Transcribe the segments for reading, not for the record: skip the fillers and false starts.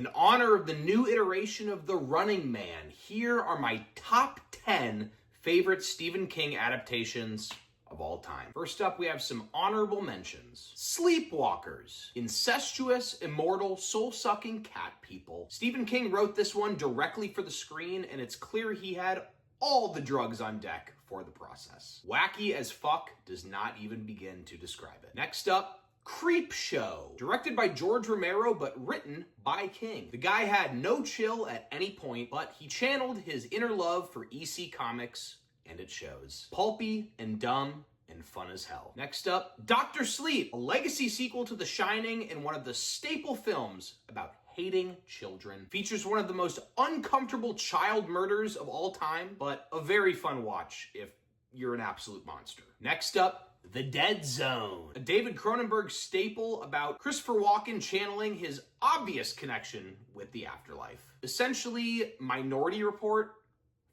In honor of the new iteration of The Running Man, here are my top 10 favorite Stephen King adaptations of all time. First up, we have some honorable mentions. Sleepwalkers. Incestuous, immortal, soul-sucking cat people. Stephen King wrote this one directly for the screen, and it's clear he had all the drugs on deck for the process. Wacky as fuck does not even begin to describe it. Next up, Creepshow. Directed by George Romero, but written by King. The guy had no chill at any point, but he channeled his inner love for EC Comics, and it shows. Pulpy and dumb and fun as hell. Next up, Dr. Sleep, a legacy sequel to The Shining and one of the staple films about hating children. Features one of the most uncomfortable child murders of all time, but a very fun watch if you're an absolute monster. Next up, The Dead Zone, a David Cronenberg staple about Christopher Walken channeling his obvious connection with the afterlife. Essentially, Minority Report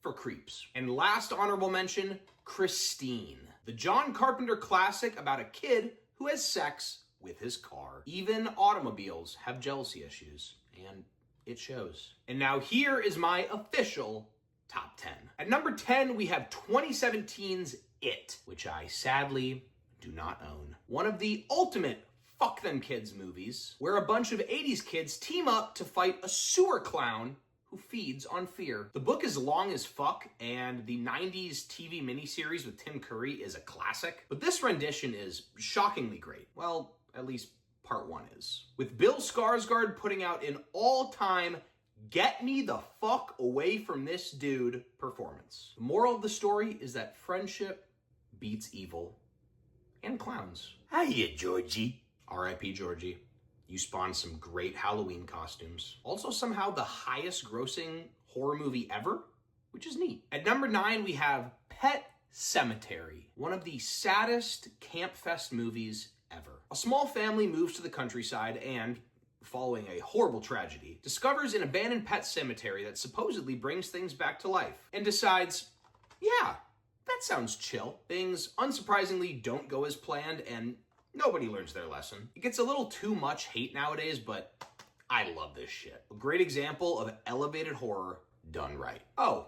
for creeps. And last honorable mention, Christine, the John Carpenter classic about a kid who has sex with his car. Even automobiles have jealousy issues, and it shows. And now here is my official top 10. At number 10, we have 2017's It, which I sadly do not own. One of the ultimate fuck them kids movies, where a bunch of 80s kids team up to fight a sewer clown who feeds on fear. The book is long as fuck, and the 90s TV miniseries with Tim Curry is a classic, but this rendition is shockingly great. Well, at least part one is. With Bill Skarsgård putting out an all-time get me the fuck away from this dude performance. The moral of the story is that friendship beats evil and clowns. Hiya, Georgie. R.I.P. Georgie. You spawned some great Halloween costumes. Also somehow the highest grossing horror movie ever, which is neat. At number 9, we have Pet Sematary, one of the saddest camp fest movies ever. A small family moves to the countryside and, following a horrible tragedy, discovers an abandoned pet cemetery that supposedly brings things back to life, and decides, yeah, that sounds chill. Things unsurprisingly don't go as planned, and nobody learns their lesson. It gets a little too much hate nowadays, but I love this shit. A great example of elevated horror done right. Oh,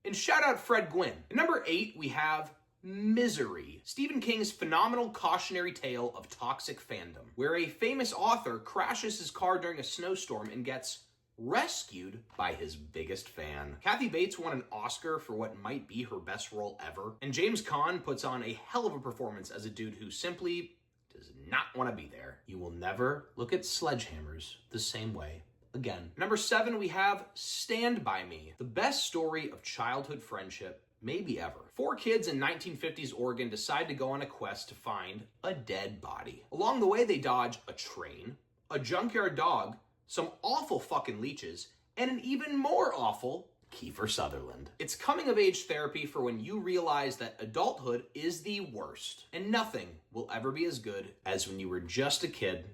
and shout out Fred Gwynn. At number 8, we have Misery, Stephen King's phenomenal cautionary tale of toxic fandom, where a famous author crashes his car during a snowstorm and gets rescued by his biggest fan. Kathy Bates won an Oscar for what might be her best role ever, and James Caan puts on a hell of a performance as a dude who simply does not want to be there. You will never look at sledgehammers the same way again. Number 7, we have Stand By Me, the best story of childhood friendship maybe ever. 4 kids in 1950s Oregon decide to go on a quest to find a dead body. Along the way, they dodge a train, a junkyard dog, some awful fucking leeches, and an even more awful Kiefer Sutherland. It's coming-of-age therapy for when you realize that adulthood is the worst, and nothing will ever be as good as when you were just a kid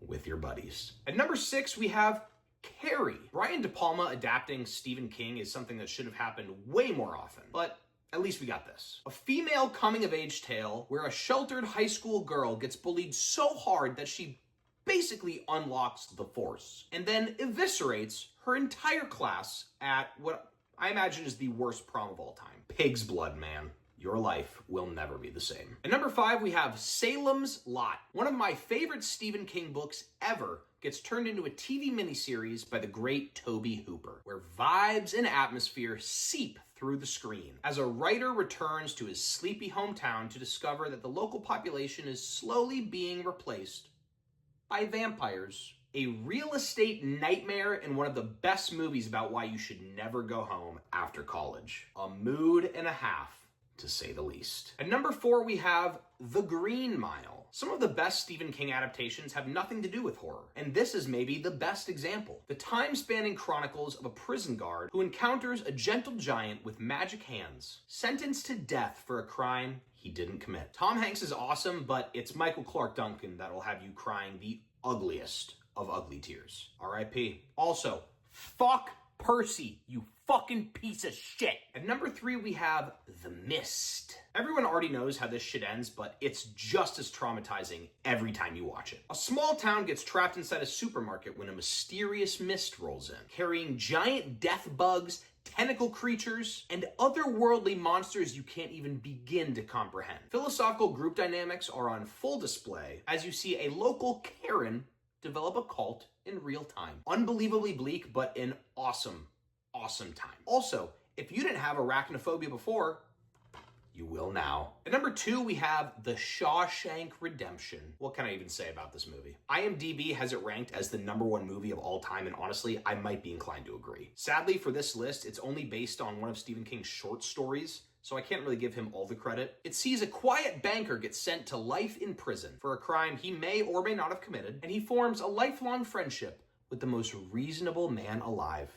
with your buddies. At number 6, we have Carrie. Brian De Palma adapting Stephen King is something that should have happened way more often, but at least we got this. A female coming-of-age tale where a sheltered high school girl gets bullied so hard that she basically unlocks the Force and then eviscerates her entire class at what I imagine is the worst prom of all time. Pig's blood, man. Your life will never be the same. At number 5, we have Salem's Lot. One of my favorite Stephen King books ever gets turned into a TV miniseries by the great Tobe Hooper, where vibes and atmosphere seep through the screen as a writer returns to his sleepy hometown to discover that the local population is slowly being replaced by vampires. A real estate nightmare and one of the best movies about why you should never go home after college. A mood and a half, to say the least. At number 4, we have The Green Mile. Some of the best Stephen King adaptations have nothing to do with horror, and this is maybe the best example. The time-spanning chronicles of a prison guard who encounters a gentle giant with magic hands, sentenced to death for a crime he didn't commit. Tom Hanks is awesome, but it's Michael Clark Duncan that'll have you crying the ugliest of ugly tears. R.I.P. Also, fuck Percy, you fucking piece of shit. At number 3, we have The Mist. Everyone already knows how this shit ends, but it's just as traumatizing every time you watch it. A small town gets trapped inside a supermarket when a mysterious mist rolls in, carrying giant death bugs, tentacle creatures, and otherworldly monsters you can't even begin to comprehend. Philosophical group dynamics are on full display as you see a local Karen develop a cult in real time. Unbelievably bleak, but an awesome time. Also, if you didn't have arachnophobia before, you will now. At number 2, we have The Shawshank Redemption. What can I even say about this movie? IMDb has it ranked as the number 1 movie of all time, and honestly, I might be inclined to agree. Sadly, for this list, it's only based on one of Stephen King's short stories, so I can't really give him all the credit. It sees a quiet banker get sent to life in prison for a crime he may or may not have committed, and he forms a lifelong friendship with the most reasonable man alive.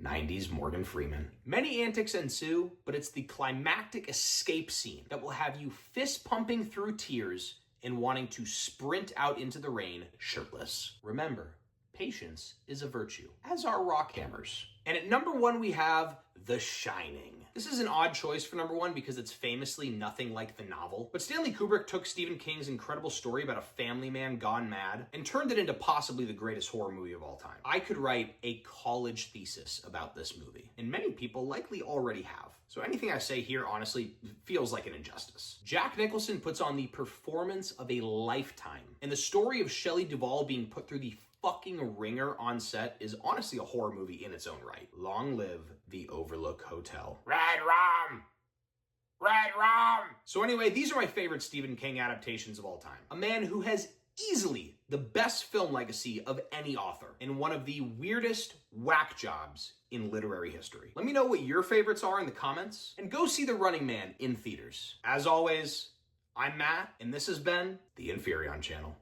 90s Morgan Freeman. Many antics ensue, but it's the climactic escape scene that will have you fist pumping through tears and wanting to sprint out into the rain shirtless. Remember, patience is a virtue, as are rock hammers. And at number 1, we have The Shining. This is an odd choice for number 1 because it's famously nothing like the novel. But Stanley Kubrick took Stephen King's incredible story about a family man gone mad and turned it into possibly the greatest horror movie of all time. I could write a college thesis about this movie, and many people likely already have. So anything I say here, honestly, feels like an injustice. Jack Nicholson puts on the performance of a lifetime, and the story of Shelley Duvall being put through the fucking ringer on set is honestly a horror movie in its own right. Long live the Overlook Hotel. Red Rum! Red Rum! So anyway, these are my favorite Stephen King adaptations of all time. A man who has easily the best film legacy of any author, and one of the weirdest whack jobs in literary history. Let me know what your favorites are in the comments, and go see The Running Man in theaters. As always, I'm Matt, and this has been the Inferion Channel.